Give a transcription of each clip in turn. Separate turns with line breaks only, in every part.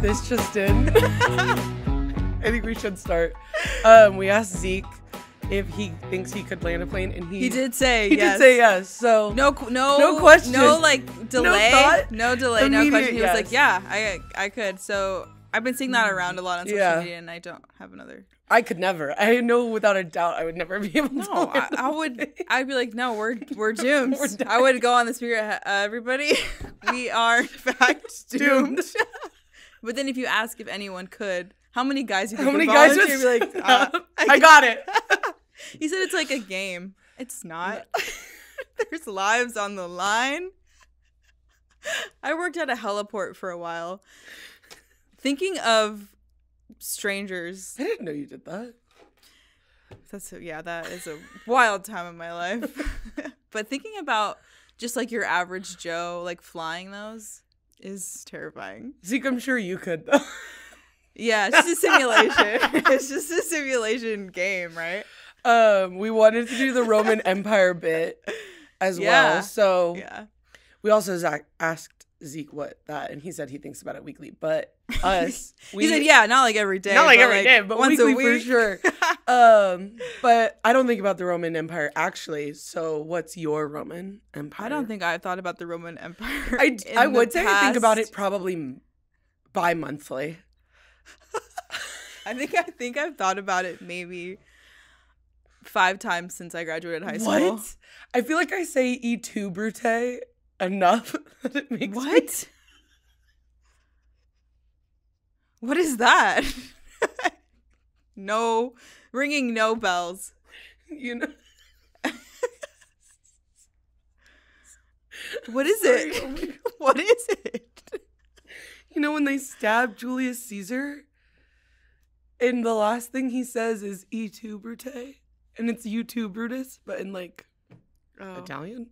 this just in. I think we should start. We asked Zeke if he thinks he could land a plane, and he
did say
he
yes.
did say yes. So
no
question,
no delay,
thought,
no delay, no question. He was
yes.
like, yeah, I could. So I've been seeing that around a lot on social media, and I don't have another.
I could never. I know without a doubt I would never be able to.
No, I'd be like, no, we're doomed. I would go on the speaker, everybody, we are in fact doomed. But then if you ask if anyone could, how many guys you think would volunteer? Be like,
I got it.
He said it's like a game. It's not. There's lives on the line. I worked at a heliport for a while. Thinking of strangers.
I didn't know you did that.
That is a wild time in my life. But thinking about just like your average Joe, like flying those is terrifying.
Zeke, I'm sure you could though.
Yeah, it's just a simulation. It's just a simulation game, right?
We wanted to do the Roman Empire bit as well. So we also asked Zeke what that, and he said he thinks about it weekly. But us,
he said, not like every day.
Not like every day, but
once
weekly
a week.
for sure. But I don't think about the Roman Empire actually. So what's your Roman Empire?
I don't think I've thought about the Roman Empire.
I would say I think about it probably bi-monthly.
I think I've thought about it maybe 5 times since I graduated high school.
What? I feel like I say "E tu Brute" enough that it makes
what? What is that? No, ringing no bells.
You know.
What is it? What is it?
You know when they stabbed Julius Caesar? And the last thing he says is "E tu Brute," and it's "You too, Brutus," but in like Italian.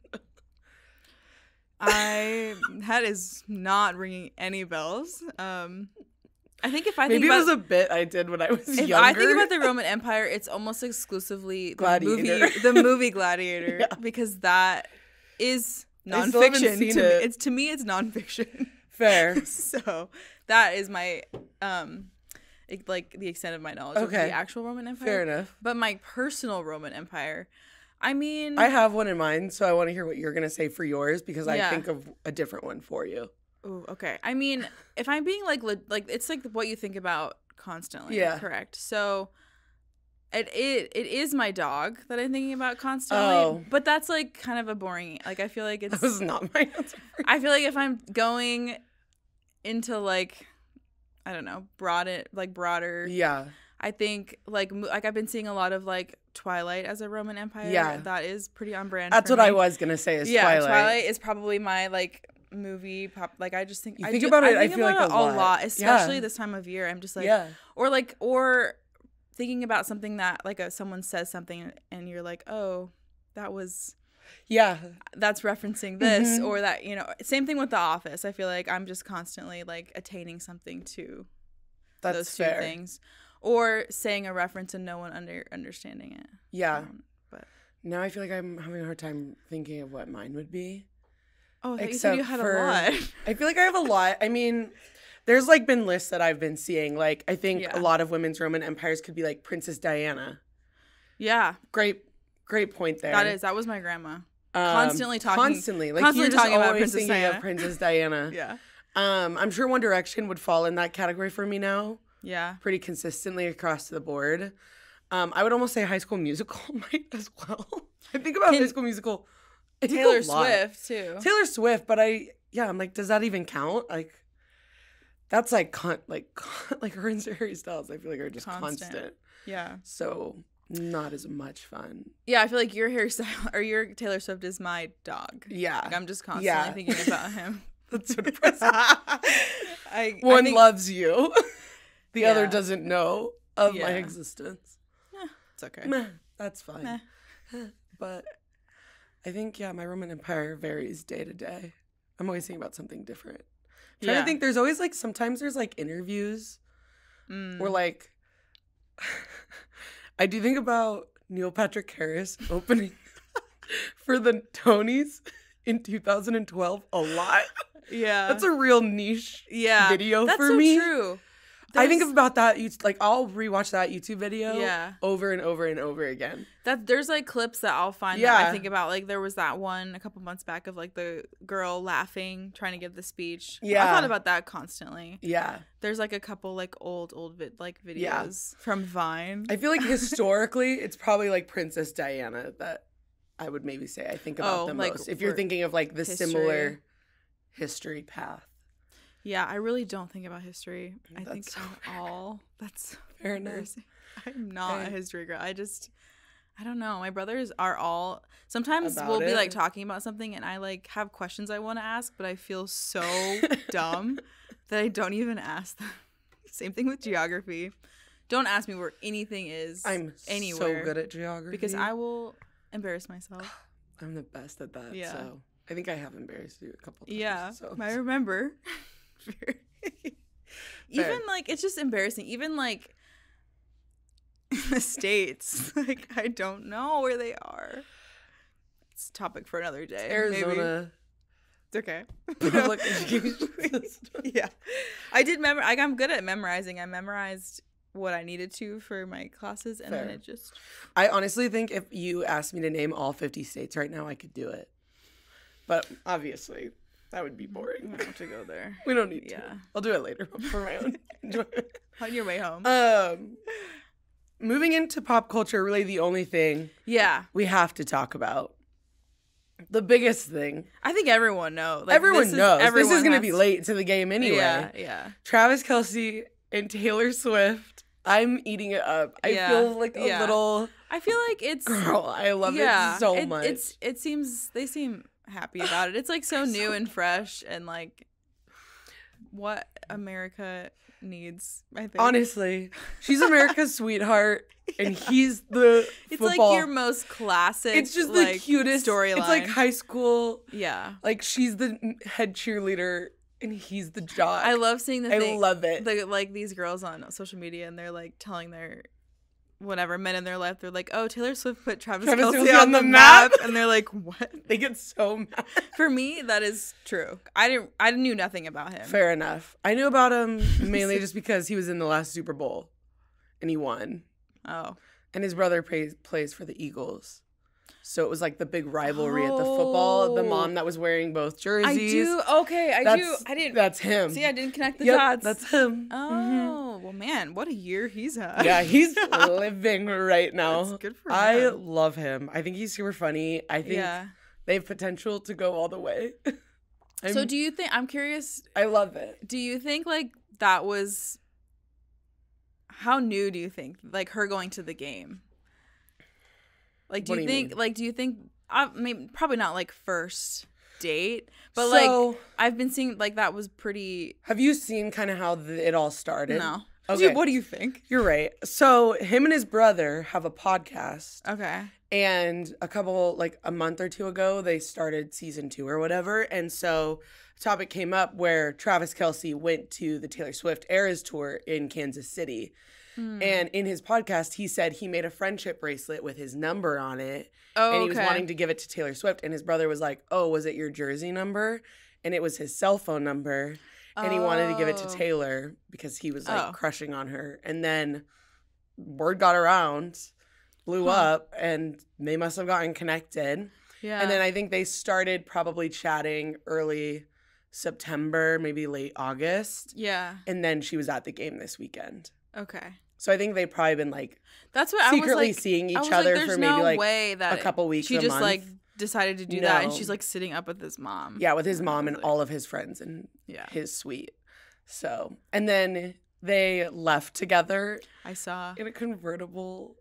That is not ringing any bells. I think if I
maybe
think about,
it was a bit I did when I was younger.
If I think about the Roman Empire, it's almost exclusively
Gladiator.
the movie Gladiator, because that is nonfiction. To me, it's nonfiction.
Fair.
So that is my like the extent of my knowledge of the actual Roman Empire.
Fair enough.
But my personal Roman Empire, I mean,
I have one in mind, so I want to hear what you're gonna say for yours because I think of a different one for you.
Ooh, okay. I mean, if I'm being like it's like what you think about constantly.
Yeah.
Correct. So it is my dog that I'm thinking about constantly.
Oh.
But that's like kind of a boring. Like I feel like it's.
That was not my answer.
I feel like if I'm going into like, I don't know, broader.
Yeah.
I think like I've been seeing a lot of like Twilight as a Roman Empire.
Yeah.
That is pretty on brand.
That's what I was gonna say. Is Twilight.
Twilight is probably my like movie pop. Like I just think
I think about it. I feel like a lot,
especially this time of year. I'm just like, or thinking about something that like someone says something and you're like, oh, that was.
Yeah.
That's referencing this or that, same thing with The Office. I feel like I'm just constantly like attaining something to those two things. Or saying a reference and no one understanding it.
Yeah.
But
now I feel like I'm having a hard time thinking of what mine would be.
Oh, you said you had a lot.
I feel like I have a lot. I mean, there's like been lists that I've been seeing. Like I think a lot of women's Roman empires could be like Princess Diana.
Yeah.
Great point there.
That was my grandma. Constantly talking
about Princess Diana. Princess Diana.
Yeah.
I'm sure One Direction would fall in that category for me now.
Yeah.
Pretty consistently across the board. I would almost say High School Musical might as well. I think about High School Musical.
Taylor Swift too.
Taylor Swift, but I'm like, does that even count? Like, that's like like her and Harry Styles. I feel like are just constant.
Yeah.
So not as much fun.
Yeah, I feel like your hairstyle or your Taylor Swift is my dog.
Yeah.
Like I'm just constantly thinking about him.
That's so depressing.
One
loves you. The other doesn't know of my existence.
It's okay.
Meh, that's fine. But I think, my Roman Empire varies day to day. I'm always thinking about something different. I'm trying to think, there's always like, sometimes there's like interviews where like, I do think about Neil Patrick Harris opening for the Tonys in 2012 a lot.
Yeah.
That's a real niche video
that's
for
so
me.
True.
I think about that. Like, I'll rewatch that YouTube video
Yeah.
over and over and over again.
There's like clips that I'll find that I think about. Like, there was that one a couple months back of like the girl laughing, trying to give the speech.
Yeah.
I thought about that constantly.
Yeah.
There's like a couple like old videos from Vine.
I feel like historically, it's probably like Princess Diana that I would maybe say I think about the most. If you're thinking of like the similar history path.
Yeah, I really don't think about history.
That's
I think at all. That's
fair enough.
I'm not a history girl. I don't know. My brothers are all, sometimes we'll be like talking about something and I like have questions I want to ask, but I feel so dumb that I don't even ask them. Same thing with geography. Don't ask me where anything is. I'm anywhere.
So good at geography.
Because I will embarrass myself.
I'm the best at that. Yeah. So I think I have embarrassed you a couple times.
Yeah.
So.
I remember. Even like it's just embarrassing. Even like in the States, like I don't know where they are. It's a topic for another day.
Arizona.
Maybe. It's okay.
Public education.
Yeah, I did I'm good at memorizing. I memorized what I needed to for my classes, and then it just.
I honestly think if you asked me to name all 50 states right now, I could do it. But obviously. That would be boring.
We don't have to go there.
We don't need to. I'll do it later for my own enjoyment.
On your way home.
Moving into pop culture, really the only thing we have to talk about. The biggest thing.
I think everyone knows. Like,
everyone knows. This is going to be late to the game anyway.
Yeah.
Travis Kelce and Taylor Swift. I'm eating it up. I feel like a little.
I feel like it's.
Girl, I love it so much.
They seem happy about it. It's like so new and fresh and like what America needs, I think.
Honestly, she's America's sweetheart and he's the
It's
football.
like your most classic.
It's just the
like,
cutest
storyline.
It's like high school.
Yeah.
Like she's the head cheerleader and he's the jock.
I love seeing
I love it.
Like these girls on social media and they're like telling their men in their life, they're like, oh, Taylor Swift put Travis Kelce on the map. And they're like, what?
They get so mad.
For me, that is true. I knew nothing about him.
Fair enough. I knew about him mainly just because he was in the last Super Bowl and he won.
Oh.
And his brother plays for the Eagles. So it was like the big rivalry at the football. The mom that was wearing both jerseys.
I do. Okay, I do. I didn't.
That's him.
See, I didn't connect the dots.
That's him.
Oh, well, man, what a year he's had.
Yeah, he's living right now.
That's good for him.
I love him. I think he's super funny. I think they have potential to go all the way.
So do you think, I'm curious.
I love it.
Do you think like that was, how new do you think, like her going to the game? Like, do you think, I mean, probably not like first date, but like I've been seeing like that was pretty.
Have you seen kind of how it all started?
No.
Okay.
What do you think?
You're right. So him and his brother have a podcast.
Okay.
And a month or two ago, they started season 2 or whatever. And so a topic came up where Travis Kelce went to the Taylor Swift Eras Tour in Kansas City. And in his podcast, he said he made a friendship bracelet with his number on it. Oh, and he was wanting to give it to Taylor Swift. And his brother was like, oh, was it your jersey number? And it was his cell phone number. And he wanted to give it to Taylor because he was like crushing on her. And then word got around, blew up, and they must have gotten connected. Yeah. And then I think they started probably chatting early September, maybe late August.
Yeah.
And then she was at the game this weekend.
Okay.
So I think they've probably been like
that's what
secretly
I was like,
seeing each other for maybe like
way that
a couple weeks.
She
a
just
month.
Like decided to do that, and she's like sitting up with his mom.
Yeah, with his mom and all of his friends and his suite. So and then they left together.
I saw
in a convertible.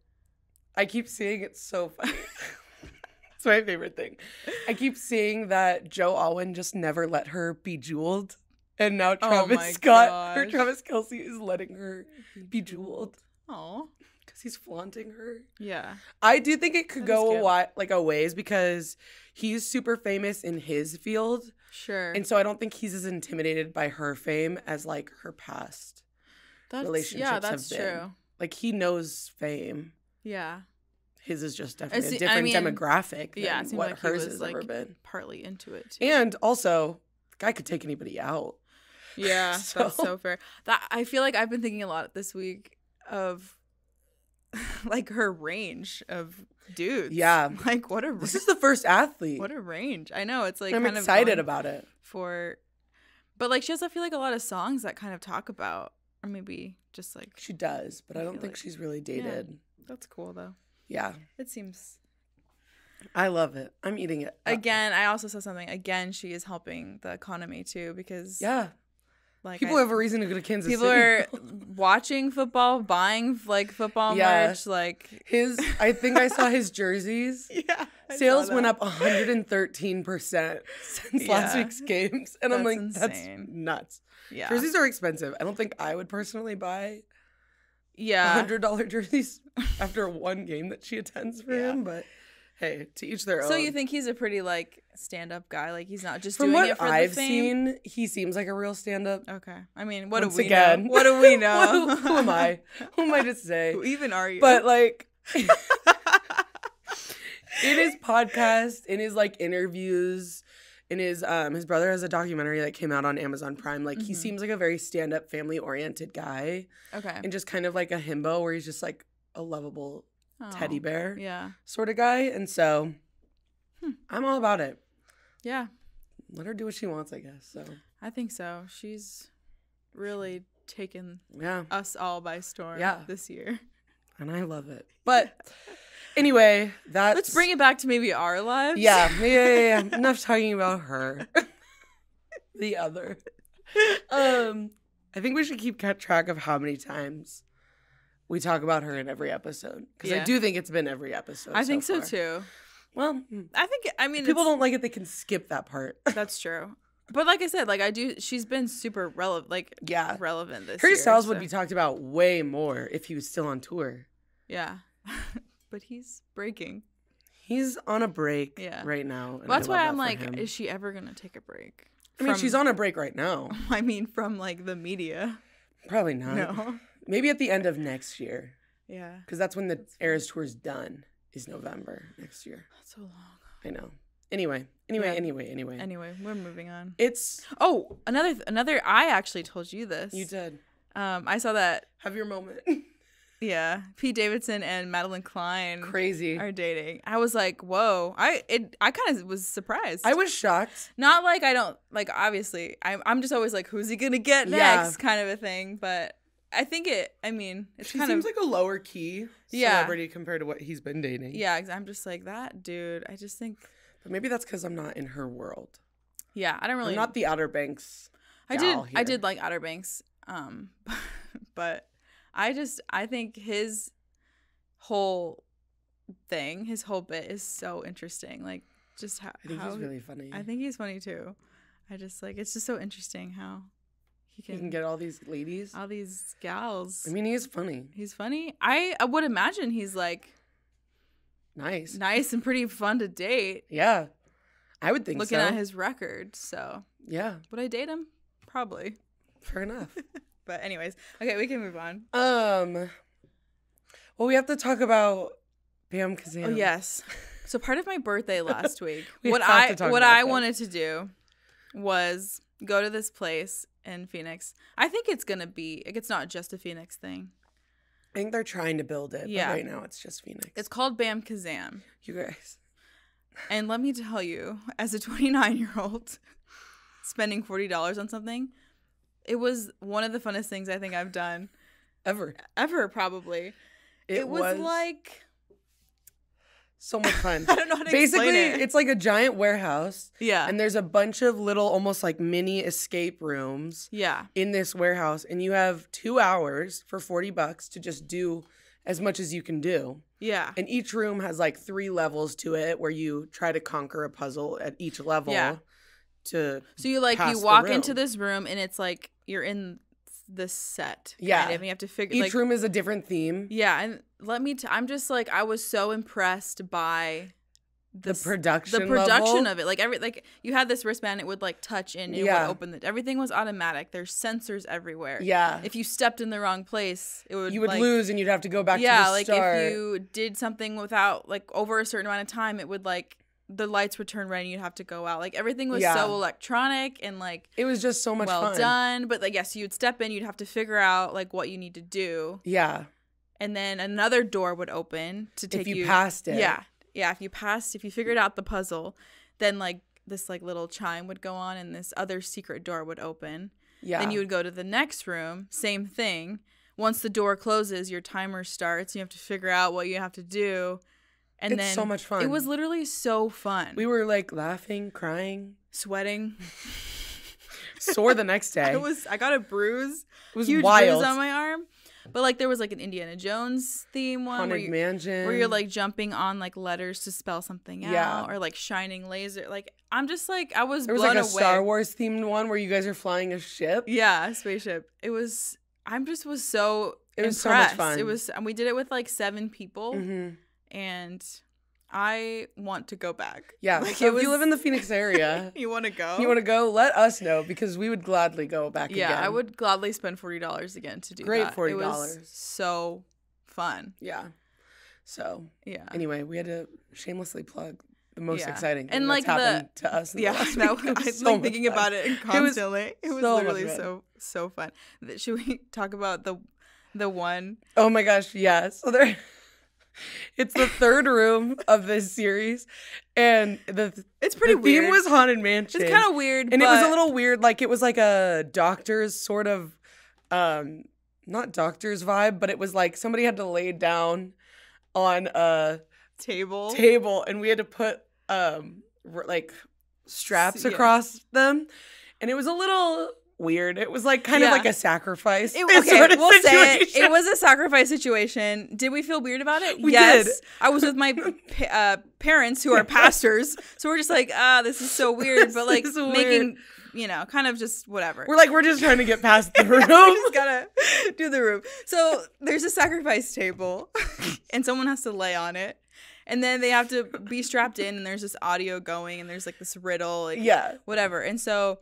I keep seeing it's so funny. It's my favorite thing. I keep seeing that Joe Alwyn just never let her be jeweled. And now Travis Kelce is letting her be jeweled.
Oh,
because he's flaunting her.
Yeah,
I do think it could go a ways because he's super famous in his field.
Sure.
And so I don't think he's as intimidated by her fame as like her past relationships have been.
True.
Like he knows fame.
Yeah.
his is just definitely a different demographic than what
like
hers has ever been.
Partly into it too.
And also, the guy could take anybody out.
Yeah, that's so fair. That I feel like I've been thinking a lot this week of like her range of dudes.
Yeah.
Like
this is the first athlete.
What a range. I know. It's like
I'm
kind
excited about it.
But like she has, I feel like, a lot of songs that kind of talk about, or maybe just like
she does, but I don't think she's really dated.
Yeah, that's cool though.
Yeah.
It seems.
I love it. I'm eating it.
Again, I also saw something. Again, she is helping the economy too because
like people have a reason to go to Kansas City.
People are watching football, buying like football merch. Like
I think I saw his jerseys.
Yeah.
Sales went up 113% since last week's games. And I'm like, insane. That's nuts. Yeah. Jerseys are expensive. I don't think I would personally buy $100 jerseys after one game that she attends for him, but hey, to each their own.
So you think he's a pretty like stand-up guy? Like he's not just
doing
it for the fame? From what I've
seen, he seems like a real stand-up.
Okay. I mean, what do we know? What do we know?
Who am I? Who am I to say?
Who even are you?
But like in his podcast, in his like interviews, in his brother has a documentary that came out on Amazon Prime. Like he seems like a very stand-up, family-oriented guy.
Okay.
And just kind of like a himbo where he's just like a lovable teddy bear sort of guy. And so I'm all about it.
Yeah.
Let her do what she wants, I guess. So
I think so. She's really taken us all by storm this year.
And I love it. But anyway,
let's bring it back to maybe our lives.
Yeah. Enough talking about her. The other. I think we should keep track of how many times we talk about her in every episode. Because I do think it's been every episode.
I think so too.
Well,
I mean,
people don't like it, they can skip that part.
That's true. But like I said, like she's been super relevant, relevant this year.
Harry Styles would be talked about way more if he was still on tour.
Yeah. But he's breaking.
He's on a break right now.
Well, that's why I'm like, is she ever going to take a break?
I mean, she's on a break right now.
I mean, from like the media.
Probably not. No. Maybe at the end of next year.
Yeah.
Because that's when the Eras Tour's done, is November next year.
That's so long.
I know. Anyway,
we're moving on.
It's
another. I actually told you this.
You did.
I saw that.
Have your moment.
Yeah, Pete Davidson and Madeline Klein
crazy
are dating. I was like, whoa. I kind of was surprised.
I was shocked.
Not like I don't like. Obviously, I'm just always like, who's he gonna get next, kind of a thing. But I think it's
she seems like a lower key celebrity compared to what he's been dating.
Yeah, I'm just like that dude. I just think.
But maybe that's because I'm not in her world.
Yeah, I don't really.
I'm not the Outer Banks.
I did like Outer Banks, but I think his whole thing, his whole bit is so interesting. Like just how
I think he's really funny.
I think he's funny too. I just like it's just so interesting how he can
get all these ladies,
all these gals.
I mean, he's funny.
He's funny. I would imagine he's like. Nice and pretty fun to date.
Yeah. I would think
Looking at his record, so.
Yeah.
Would I date him? Probably.
Fair enough.
But anyways, okay, we can move on.
Well, we have to talk about Bam Kazam.
Oh, yes. So part of my birthday last week, what I wanted to do was go to this place in Phoenix. I think it's not just a Phoenix thing.
I think they're trying to build it, but right now it's just Phoenix.
It's called Bam Kazam.
You guys.
And let me tell you, as a 29-year-old, spending $40 on something, it was one of the funnest things I think I've done. Ever, probably. It was like...
So much fun.
I don't know how to explain it.
It's like a giant warehouse.
Yeah.
And there's a bunch of little, almost like mini escape rooms.
Yeah.
In this warehouse. And you have 2 hours for $40 to just do as much as you can do.
Yeah.
And each room has like 3 levels to it where you try to conquer a puzzle at each level. Yeah. So you
walk into this room and it's like you're in this set.
Yeah.
And you have to figure
each room is a different theme.
Yeah. And I'm just like, I was so impressed by
the production
level
of
it. Like you had this wristband, it would like touch in, it would open everything was automatic. There's sensors everywhere.
Yeah.
If you stepped in the wrong place, you would
lose and you'd have to go back to the start.
Yeah, like if you did something without like over a certain amount of time, it would like the lights would turn red and you'd have to go out. Like everything was so electronic and like
it was just so much fun.
Well done. But like so you'd step in, you'd have to figure out like what you need to do.
Yeah.
And then another door would open to take you.
If you passed it.
Yeah. Yeah. If you figured out the puzzle, then like this like little chime would go on and this other secret door would open. Yeah. Then you would go to the next room. Same thing. Once the door closes, your timer starts. You have to figure out what you have to do. And
it's so much fun.
It was literally so fun.
We were like laughing, crying,
sweating.
Sore the next day.
I got a bruise.
It was
huge
wild.
Bruise on my arm. But like there was like an Indiana Jones theme one
Haunted Mansion
where you're like jumping on like letters to spell something out, or like shining laser. Like I'm just like I was blown away. There was like a
Star Wars themed one where you guys are flying a ship.
Yeah, a spaceship. It was so impressed.
So much fun.
And we did it with like 7 people.
Mm-hmm.
And I want to go back.
Yeah.
Like
so if you live in the Phoenix area,
you want to go?
Let us know because we would gladly go back again.
Yeah, I would gladly spend $40 again to do that.
Great $40.
It was so fun.
Yeah. So
yeah.
Anyway, we had to shamelessly plug the most exciting thing
and
that's happened to us.
I'm like thinking about it constantly. It was literally so fun. Should we talk about the one?
Oh my gosh, yes. So it's the 3rd room of this series, and
it's pretty weird.
The theme was Haunted Mansion.
It's kind of weird,
and it was a little weird. Like it was like a doctor's sort of, not doctor's vibe, but it was like somebody had to lay down on a table, and we had to put like straps across them, and it was a little weird. It was like kind of like a sacrifice.
We'll say it. It was a sacrifice situation. Did we feel weird about it?
We did.
I was with my parents who are pastors, so we're just like, this is so weird, but like making, kind of just whatever.
We're just trying to get past the room.
We just gotta do the room. So there's a sacrifice table, and someone has to lay on it. And then they have to be strapped in, and there's this audio going, and there's like this riddle, like whatever. And so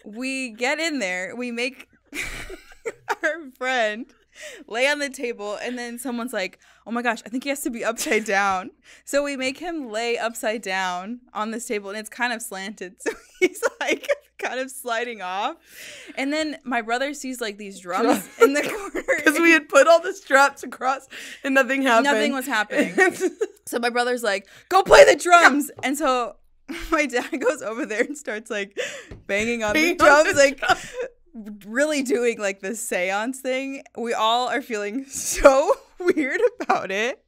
we get in there, we make our friend lay on the table, and then someone's like, oh my gosh, I think he has to be upside down. So we make him lay upside down on this table, and it's kind of slanted. So he's like kind of sliding off. And then my brother sees like these drums in the corner.
Because we had put all the straps across and nothing happened.
Nothing was happening. So my brother's like, go play the drums. And so my dad goes over there and starts like banging on the drums, like really doing like this seance thing. We all are feeling so weird about it.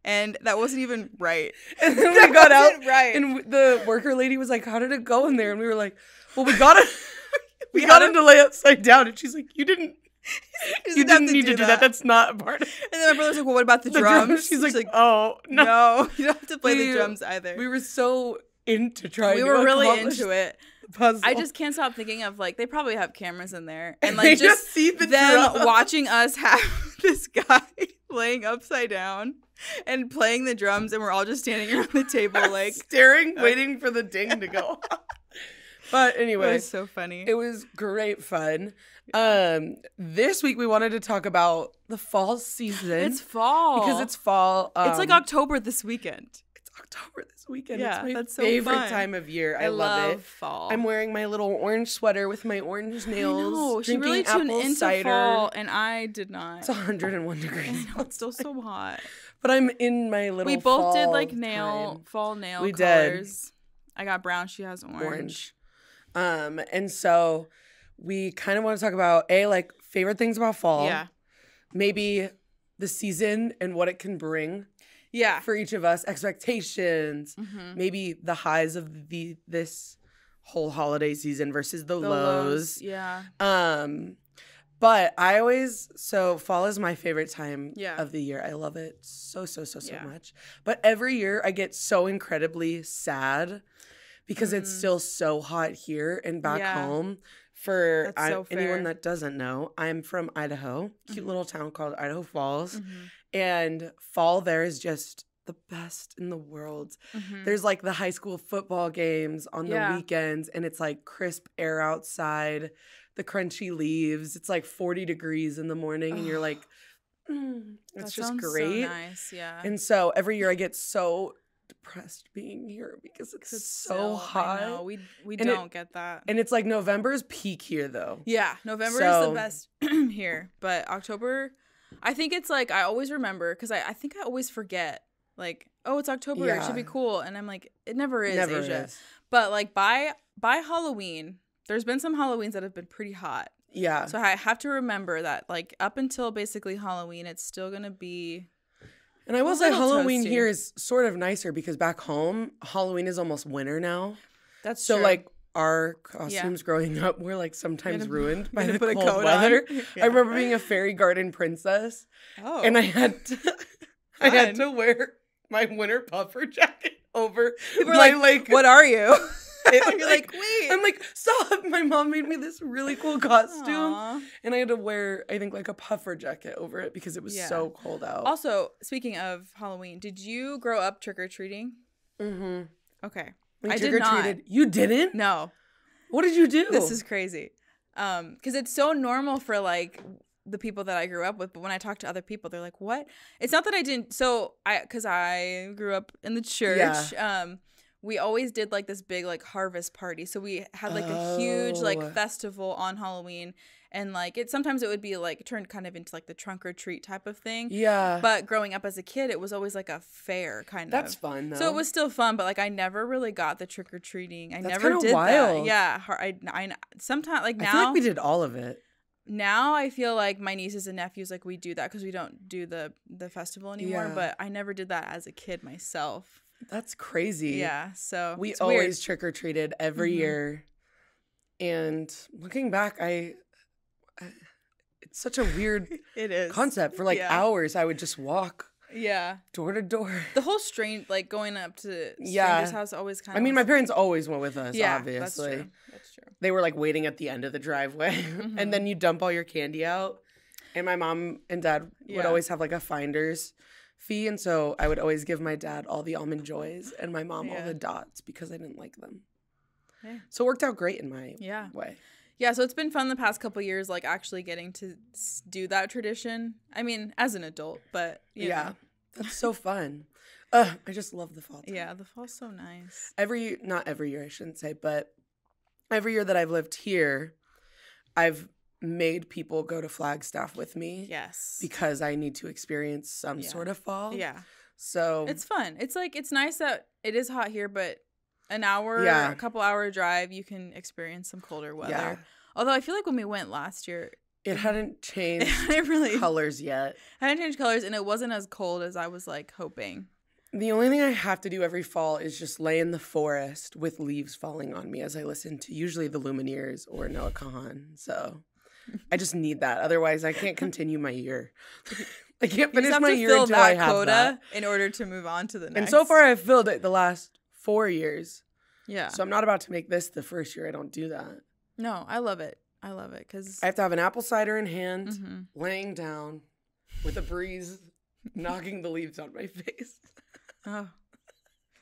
And that wasn't even right.
And then we got out, and the worker lady was like, how did it go in there? And we were like, well, we got him to lay upside down. And she's like, you didn't need to do that. That's not a part of it.
And then my brother's like, well, what about the drums?
She's like, oh, no.
You don't have to play the drums either.
We were so into trying to
really into it.
Puzzle.
I just can't stop thinking of like, they probably have cameras in there. And
like
just
see them
watching us have this guy laying upside down and playing the drums, and we're all just standing around the table like
staring, waiting for the ding to go off. But anyway,
it was so funny.
It was great fun. This week we wanted to talk about the fall season.
It's fall.
Because it's fall.
It's like October this weekend.
It's October this weekend.
Yeah,
it's my
that's so
favorite
fun.
time of year. I love it.
Fall.
I'm wearing my little orange sweater with my orange nails.
No, she really tuned into
cider.
fall, and I did not.
It's 101 degrees.
It's still so hot.
But I'm in my little
We both
fall
did like fall nail colors. Did. I got brown. She has orange.
And so we kind of want to talk about like favorite things about fall.
Yeah.
Maybe the season and what it can bring.
Yeah.
For each of us, expectations. Mm-hmm. Maybe the highs of this whole holiday season versus the lows.
Yeah.
But fall is my favorite time of the year. I love it so much. But every year I get so incredibly sad because it's still so hot here and back home. For anyone that doesn't know, I'm from Idaho, cute little town called Idaho Falls. Mm-hmm. And fall there is just the best in the world.
Mm-hmm.
There's like the high school football games on the
Yeah.
weekends, and it's like crisp air outside, the crunchy leaves. It's like 40 degrees in the morning, and you're like,
That
it's just
sounds
great.
So nice, yeah.
And so every year I get so depressed being here because it's so hot.
I know. We
And
don't get that.
And it's like November's peak here though.
Yeah, November is the best here, but October, I think it's like I always remember because I think I always forget like, oh, it's October, it should be cool, and I'm like, it never is, Asia. But like by Halloween, there's been some Halloweens that have been pretty hot.
Yeah.
So I have to remember that like up until basically Halloween, it's still gonna be.
And I will say Halloween
toasty.
here is sort of nicer because back home, Halloween is almost winter now.
That's
so
true.
like our costumes growing up were like sometimes ruined by the
put
cold
a coat
weather.
Yeah.
I remember being a fairy garden princess, and I had to wear my winter puffer jacket over.
People were like, "What are you?" You're like, "Wait."
I'm like, "Stop!" My mom made me this really cool costume,
Aww.
and I had to wear, I think, like a puffer jacket over it because it was so cold out.
Also, speaking of Halloween, did you grow up trick or treating?
Mm-hmm.
Okay,
I did not. You didn't?
No.
What did you do?
This is crazy. Because it's so normal for like the people that I grew up with, but when I talk to other people, they're like, "What?" It's not that I didn't. So because I grew up in the church.
Yeah.
We always did like this big like harvest party. So we had like a huge like festival on Halloween, and like sometimes it would be like turned kind of into like the trunk or treat type of thing.
Yeah.
But growing up as a kid, it was always like a fair kind of.
That's fun though.
So it was still fun, but like I never really got the trick or treating. I
That's
never did
wild.
that. Yeah. I sometimes like now.
I feel like we did all of it.
Now I feel like my nieces and nephews like we do that because we don't do the festival anymore.
Yeah.
But I never did that as a kid myself.
That's crazy.
Yeah, so
we
it's
always
weird.
trick or treated every year, and looking back, it's such a weird
It is
concept. For like hours, I would just walk door to door.
The whole going up to strangers' house always kind of.
I mean, my parents always went with us.
Yeah,
obviously,
that's true.
They were like waiting at the end of the driveway, and then you dump all your candy out. And my mom and dad would always have like a finder's fee, and so I would always give my dad all the almond joys and my mom all the dots because I didn't like them. Yeah. So it worked out great in my way.
Yeah, so it's been fun the past couple years, like actually getting to do that tradition. I mean, as an adult, but you know.
That's so fun. I just love the fall time.
Yeah, the fall's so nice.
Not every year, I shouldn't say, but every year that I've lived here, I've made people go to Flagstaff with me.
Yes.
Because I need to experience some sort of fall.
Yeah.
So
it's fun. It's like, it's nice that it is hot here, but a couple hour drive, you can experience some colder weather.
Yeah.
Although I feel like when we went last year,
it hadn't changed colors yet.
Hadn't changed colors, and it wasn't as cold as I was like hoping.
The only thing I have to do every fall is just lay in the forest with leaves falling on me as I listen to usually the Lumineers or Noah Kahan. So I just need that. Otherwise, I can't continue my year. I can't finish my year until I have
quota
that.
In order to move on to the next.
And so far, I've filled it the last 4 years.
Yeah.
So I'm not about to make this the first year I don't do that.
No, I love it. I love it because
I have to have an apple cider in hand, laying down with a breeze knocking the leaves on my face.
Oh,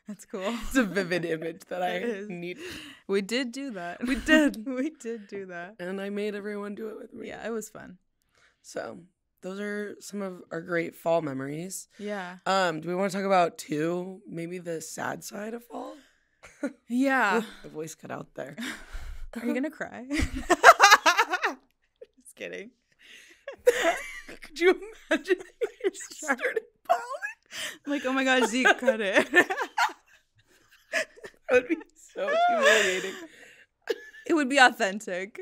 that's cool.
It's a vivid image that I need.
We did do that.
We did.
We did do that.
And I made everyone do it with me.
Yeah, it was fun.
So those are some of our great fall memories.
Yeah.
Do we want to talk about maybe the sad side of fall?
Yeah.
The voice cut out there.
Are you gonna cry? Just kidding.
Could you imagine if you just started bawling?
I'm like, oh my gosh, Zeke, cut it.
That would be so humiliating.
It would be authentic.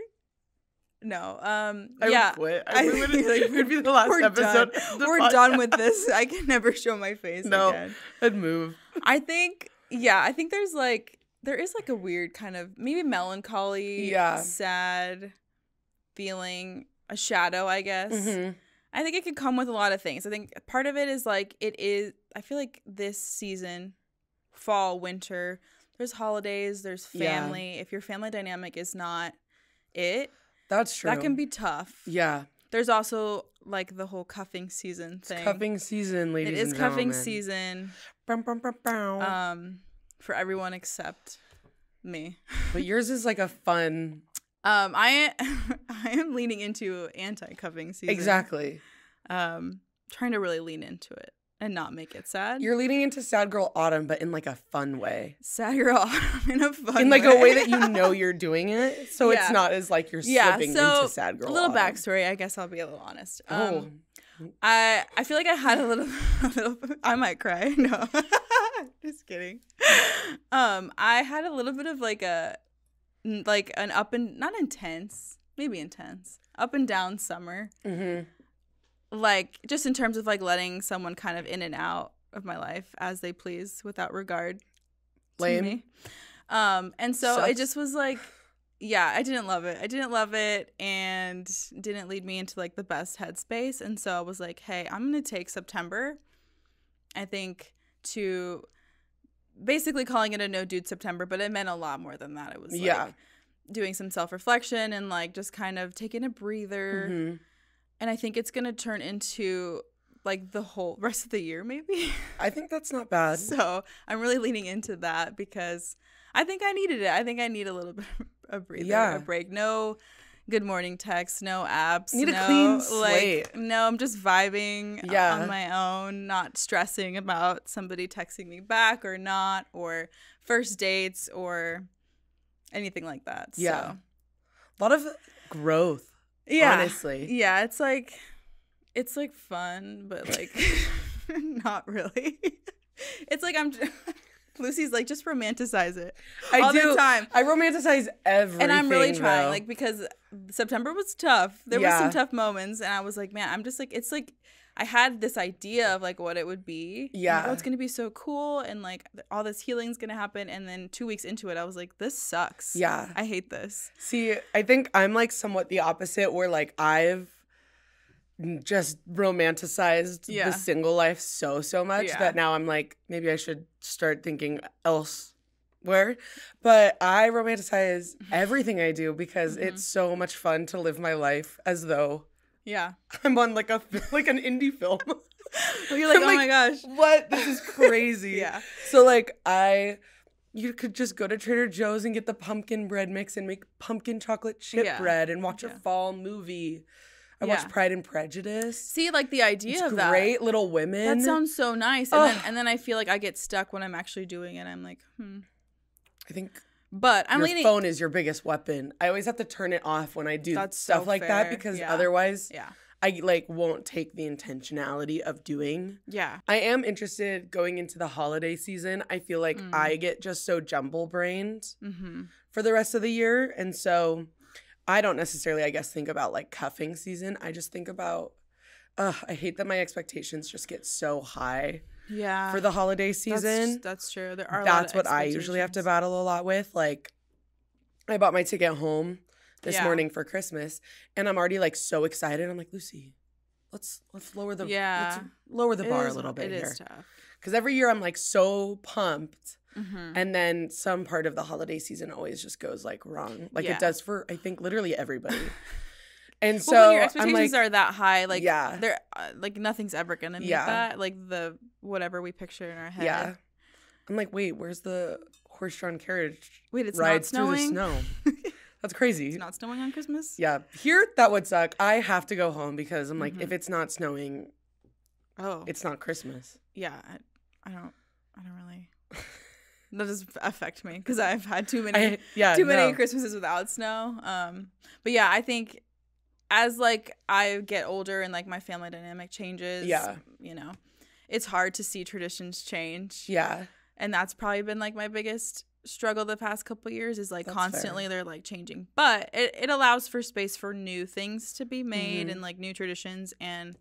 No.
I would quit. It would be the last episode.
We're done with this. I can never show my face again.
I'd move.
I think there is like a weird kind of maybe melancholy, sad feeling, a shadow, I guess. Mm-hmm. I think it could come with a lot of things. I think part of it is like I feel like this season, fall, winter, there's holidays, there's family. If your family dynamic is not it,
that's true.
That can be tough.
Yeah.
there's also like the whole cuffing season thing.
It's cuffing season, ladies.
It is
and
cuffing
gentlemen.
season.
Bum, bum, bum, bum.
For everyone except me.
But yours is like a fun.
I am leaning into anti-cuffing season.
Exactly.
Trying to really lean into it and not make it sad.
You're leaning into sad girl autumn, but in like a fun way.
Sad girl autumn in a fun way.
In like a way that you know you're doing it, so
Yeah.
it's not as like you're slipping into sad girl
a little
autumn.
backstory. I guess I'll be a little honest.
Oh.
I feel like I had a little I might cry. No. Just kidding. I had a little bit of like an up and not intense, maybe intense, up and down summer.
Mm-hmm.
Like just in terms of like letting someone kind of in and out of my life as they please without regard to
Lame.
me. And so
Sucks.
it just was like, yeah, I didn't love it and didn't lead me into like the best headspace. And so I was like, hey, I'm going to take September, I think, to basically calling it a no dude September, but it meant a lot more than that. It was like doing some self-reflection and like just kind of taking a breather.
Mm-hmm.
And I think it's going to turn into like the whole rest of the year, maybe.
I think that's not bad.
So I'm really leaning into that because I think I needed it. I think I need a little bit of a breather, a break. No good morning texts, no apps.
Need a clean slate.
No, I'm just vibing on my own, not stressing about somebody texting me back or not, or first dates or anything like that.
Yeah.
So.
A lot of growth.
Yeah.
Honestly.
Yeah, it's like fun, but like not really. It's like Lucy's like, just romanticize it. All the time.
I romanticize everything.
And I'm really trying,
though.
like, because September was tough. There were some tough moments, and I was like, man, I'm just like, it's like I had this idea of like what it would be.
Yeah.
Like, oh, it's gonna be so cool, and like all this healing's gonna happen. And then 2 weeks into it, I was like, this sucks.
Yeah.
I hate this.
See, I think I'm like somewhat the opposite, where like I've just romanticized the single life so much that now I'm like, maybe I should start thinking elsewhere. But I romanticize everything I do because it's so much fun to live my life as though I'm on like an indie film.
Well, you're like, oh my gosh,
what? This is crazy. So like you could just go to Trader Joe's and get the pumpkin bread mix and make pumpkin chocolate chip bread and watch a fall movie. I watched Pride and Prejudice.
See, like the idea of that.
Great Little Women.
That sounds so nice. And then I feel like I get stuck when I'm actually doing it. I'm like,
I think
but I'm
your phone is your biggest weapon. I always have to turn it off when I do stuff like that because otherwise I like won't take the intentionality of doing.
Yeah.
I am interested going into the holiday season. I feel like I get just so jumble-brained for the rest of the year. And so I don't necessarily, I guess, think about like cuffing season. I just think about, I hate that my expectations just get so high for the holiday season.
That's true. There are
That's what I usually have to battle a lot with. Like, I bought my ticket home this morning for Christmas, and I'm already like so excited. I'm like, Lucy, let's lower the let's lower the bar a little bit here. It is tough. Because every year I'm like so pumped. And then some part of the holiday season always just goes like wrong, like it does for I think literally everybody. And so
when your expectations are that high, like they're like nothing's ever gonna meet that, like the whatever we picture in our head.
Yeah, I'm like, wait, where's the horse-drawn carriage?
Wait, it's
rides
not snowing.
Through the snow. That's crazy.
It's not snowing on Christmas.
Yeah, here that would suck. I have to go home because I'm like, if it's not snowing, it's not Christmas.
Yeah, I don't really. That does affect me because I've had too many Christmases without snow. But yeah, I think as like I get older and like my family dynamic changes, you know, it's hard to see traditions change.
Yeah.
And that's probably been like my biggest struggle the past couple of years is like constantly they're like changing. But it allows for space for new things to be made and like new traditions, and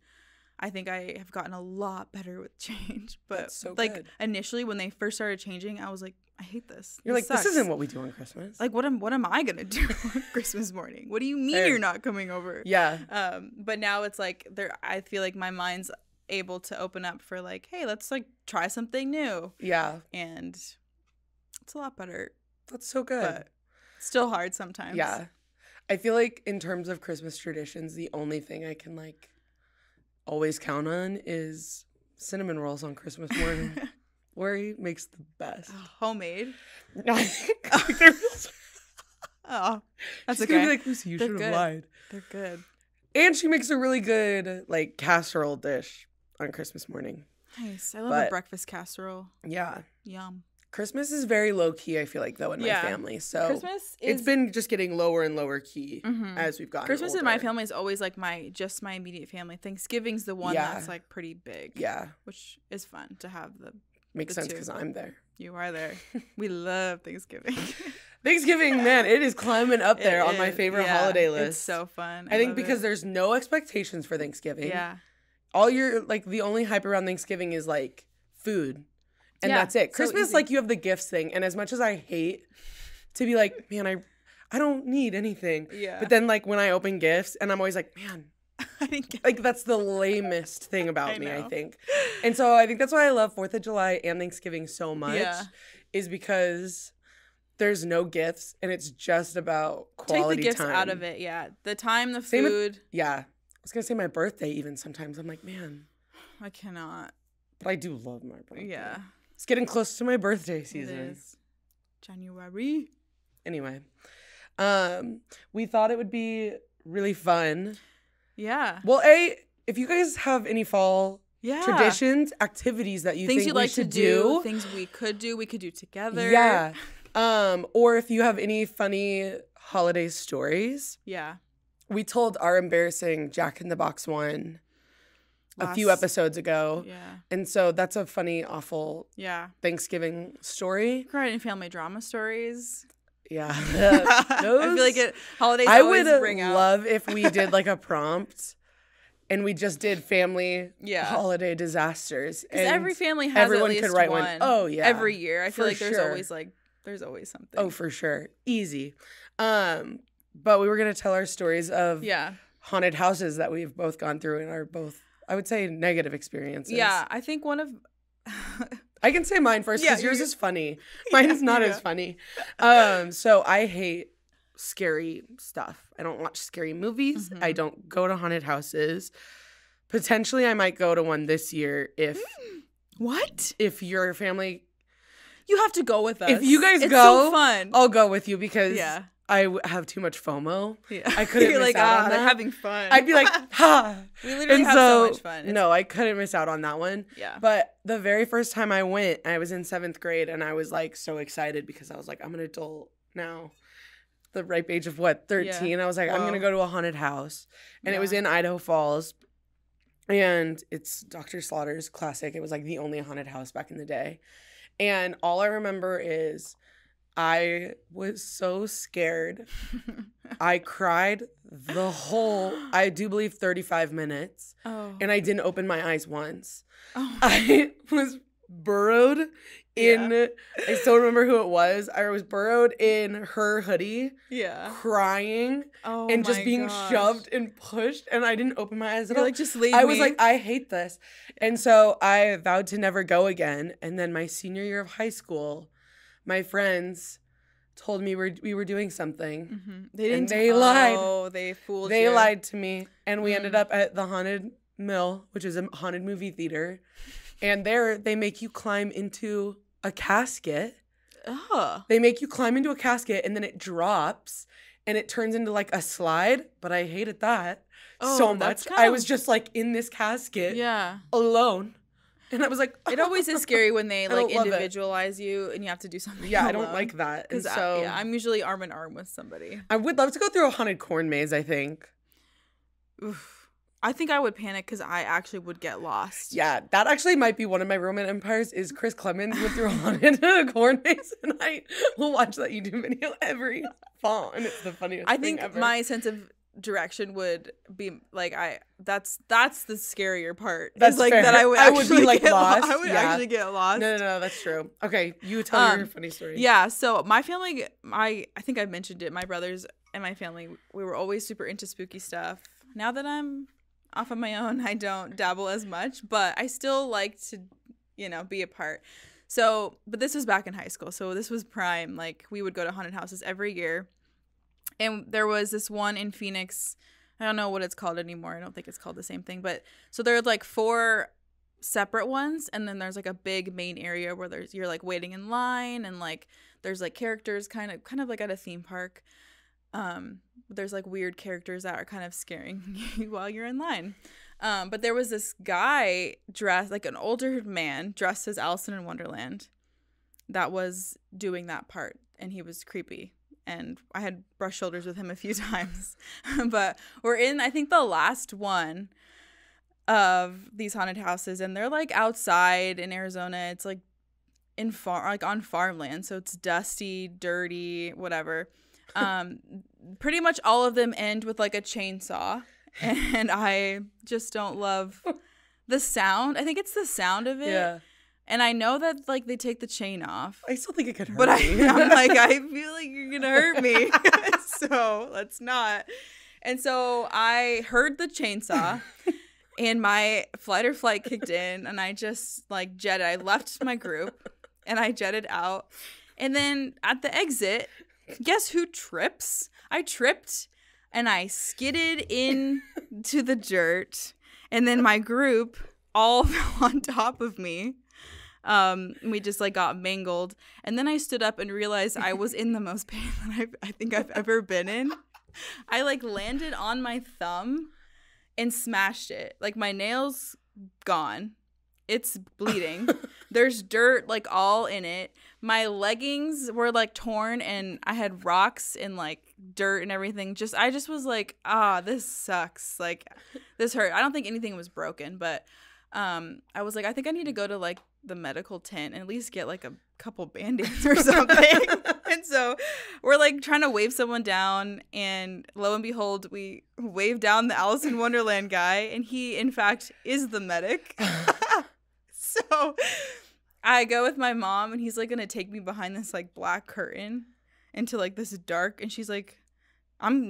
I think I have gotten a lot better with change. But like initially when they first started changing, I was like, I hate this.
You're
this
like,
sucks.
This isn't what we do on Christmas.
Like, what am I gonna do on Christmas morning? What do you mean you're not coming over?
Yeah.
But now it's like I feel like my mind's able to open up for like, hey, let's like try something new.
Yeah.
And it's a lot better.
That's so good.
But still hard sometimes.
Yeah. I feel like in terms of Christmas traditions, the only thing I can like always count on is cinnamon rolls on Christmas morning. Lori makes the best.
Homemade.
Oh,
that's
she's
okay.
gonna be like, Lucy, you should have lied.
They're good.
And she makes a really good like casserole dish on Christmas morning.
Nice. I love a breakfast casserole.
Yeah.
Yum.
Christmas is very low key, I feel like, though, in my family. So
Christmas
it's been just getting lower and lower key as we've gotten
Christmas
older.
in my family is always like my immediate family. Thanksgiving's the one that's like pretty big.
Yeah.
Which is fun to have the
Makes sense because I'm there.
You are there. We love Thanksgiving.
Thanksgiving, man, it is climbing up there on my favorite holiday list.
It's so fun.
I think because there's no expectations for Thanksgiving.
Yeah.
All your, like, the only hype around Thanksgiving is, like, food. And that's it. Christmas, like, you have the gifts thing. And as much as I hate to be like, man, I don't need anything.
Yeah.
But then, like, when I open gifts, and I'm always like, man, like, that's the lamest thing about me, I think. And so I think that's why I love 4th of July and Thanksgiving so much, is because there's no gifts, and it's just about quality time.
Take the gifts out of it, the time, the food.
I was going to say my birthday even sometimes. I'm like, man.
I cannot.
But I do love my birthday.
Yeah.
It's getting close to my birthday season.
It is. January.
Anyway, we thought it would be really fun.
Yeah.
Well, if you guys have any fall traditions, activities that you
things
think
you'd
we
like
should
to do, things we could do together.
Yeah. Or if you have any funny holiday stories.
Yeah.
We told our embarrassing Jack in the Box one a few episodes ago.
Yeah.
And so that's a funny, awful Thanksgiving story.
Writing family drama stories.
Yeah.
I feel like holidays
I
always
would
bring out.
love if we did like a prompt and we just did family holiday disasters.
Because every family has
everyone
at least
could write one.
Oh,
yeah.
Every year. I feel like there's
sure.
always something.
Oh, for sure. Easy. But we were going to tell our stories of haunted houses that we've both gone through and are both, I would say, negative experiences.
Yeah, I think one of...
I can say mine first because yours is funny. Mine's not as funny. So I hate scary stuff. I don't watch scary movies. I don't go to haunted houses. Potentially, I might go to one this year if...
What?
If your family...
You have to go with us.
If you guys
it's
go,
so fun.
I'll go with you because I have too much FOMO.
Yeah.
I couldn't miss out on that.
They're having fun.
I'd be like, ha!
We literally have so much fun.
No, I couldn't miss out on that one.
Yeah.
But the very first time I went, I was in 7th grade and I was like so excited because I was like, I'm an adult now. The ripe age of 13? Yeah. I was like, I'm going to go to a haunted house. And it was in Idaho Falls. And it's Dr. Slaughter's classic. It was like the only haunted house back in the day. And all I remember is I was so scared. I cried the whole, I do believe, 35 minutes.
Oh.
And I didn't open my eyes once.
Oh.
I was burrowed in, I still remember who it was. I was burrowed in her hoodie.
Yeah.
Crying.
Oh,
and just being shoved and pushed. And I didn't open my eyes at all.
Like, just leave
I
me.
was like, I hate this. And so I vowed to never go again. And then my senior year of high school, my friends told me we were doing something.
Mm-hmm. They didn't.
And they lied.
Oh, they fooled you.
They lied to me. And we ended up at the Haunted Mill, which is a haunted movie theater. And there they make you climb into a casket.
Oh.
They make you climb into a casket and then it drops and it turns into like a slide. But I hated that so much. I was just like in this casket alone. And I was like,
it always is scary when they like individualize you and you have to do something.
Yeah, alone. I don't like that. And so
I'm usually arm in arm with somebody.
I would love to go through a haunted corn maze, I think.
Oof. I think I would panic because I actually would get lost.
Yeah, that actually might be one of my Roman empires is Chris Clemens went through a haunted corn maze, and I will watch that YouTube video every fall, and it's the funniest thing ever.
I think my sense of direction would be like that's the scarier part.
That's
like
fair.
that I would
be like lost.
I would actually get lost.
No, that's true. Okay, you tell your funny story.
Yeah, so my family, I think I mentioned it. My brothers and my family, we were always super into spooky stuff. Now that I'm off on my own, I don't dabble as much, but I still like to, be a part. So, but this was back in high school. So this was prime. Like we would go to haunted houses every year. And there was this one in Phoenix. I don't know what it's called anymore. I don't think it's called the same thing. But so there are like 4 separate ones, and then there's like a big main area where you're like waiting in line, and like there's like characters kind of like at a theme park. There's like weird characters that are kind of scaring you while you're in line. But there was this guy dressed like an older man dressed as Alice in Wonderland that was doing that part, and he was creepy. And I had brushed shoulders with him a few times. But we're in, I think, the last one of these haunted houses, and they're like outside in Arizona. It's like on farmland, so it's dusty, dirty, whatever. Pretty much all of them end with like a chainsaw, and I just don't love the sound. I think it's the sound of it. Yeah. And I know that, like, they take the chain off.
I still think it could hurt
but
me.
I'm like, I feel like you're going to hurt me. So let's not. And so I heard the chainsaw, and my flight or flight kicked in, and I just, like, jetted. I left my group, and I jetted out. And then at the exit, guess who trips? I tripped, and I skidded into the dirt. And then my group all fell on top of me. We just like got mangled, and then I stood up and realized I was in the most pain that I think I've ever been in. I like landed on my thumb and smashed it. Like my nail's gone. It's bleeding. There's dirt like all in it. My leggings were like torn, and I had rocks and like dirt and everything. I just was like, this sucks. Like this hurt. I don't think anything was broken, but I was like, I think I need to go to like the medical tent and at least get like a couple band-aids or something. And so we're like trying to wave someone down, and lo and behold, we wave down the Alice in Wonderland guy, and he in fact is the medic. So I go with my mom, and he's like gonna take me behind this like black curtain into like this dark, and she's like, you're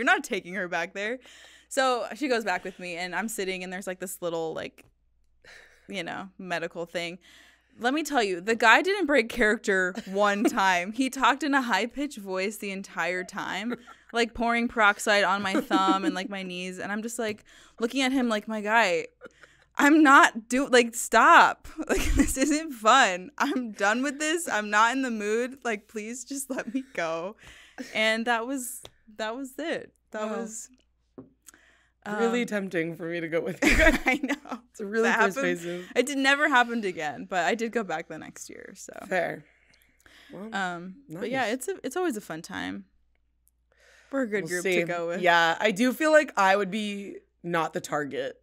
not taking her back there. So she goes back with me, and I'm sitting, and there's like this little like, medical thing. Let me tell you, the guy didn't break character one time. He talked in a high-pitched voice the entire time, like pouring peroxide on my thumb and like my knees. And I'm just like looking at him like, my guy, I'm not stop. Like, this isn't fun. I'm done with this. I'm not in the mood. Like, please just let me go. And that was it. That was
really tempting for me to go with you guys.
I know.
It's really persuasive.
It never happened again, but I did go back the next year. So
fair. Well,
nice. But yeah, it's always a fun time. We're a good group to go with.
Yeah, I do feel like I would be not the target.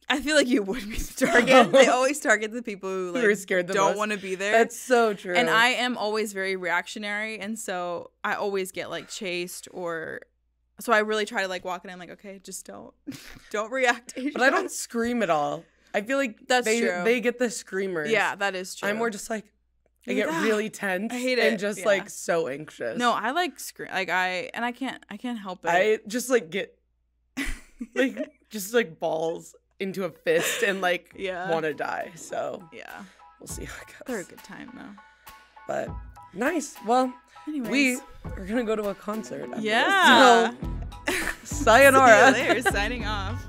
I feel like you would be the target. They always target the people who like
are scared
don't want to be there.
That's so true.
And I am always very reactionary, and so I always get like chased or. So I really try to like walk in. I'm like, okay, just don't react.
But I don't scream at all. I feel like
that's true.
They get the screamers.
Yeah, that is true.
I'm more just like, I get really tense.
I hate it.
And just like so anxious.
No, I like scream. Like I can't help it.
I just like get like just like balls into a fist and like want to die. So
yeah,
we'll see how it goes.
They're a good time though.
But nice. Well.
Anyways.
We are going to go to a concert.
Yeah.
So, sayonara.
See you later. Signing off.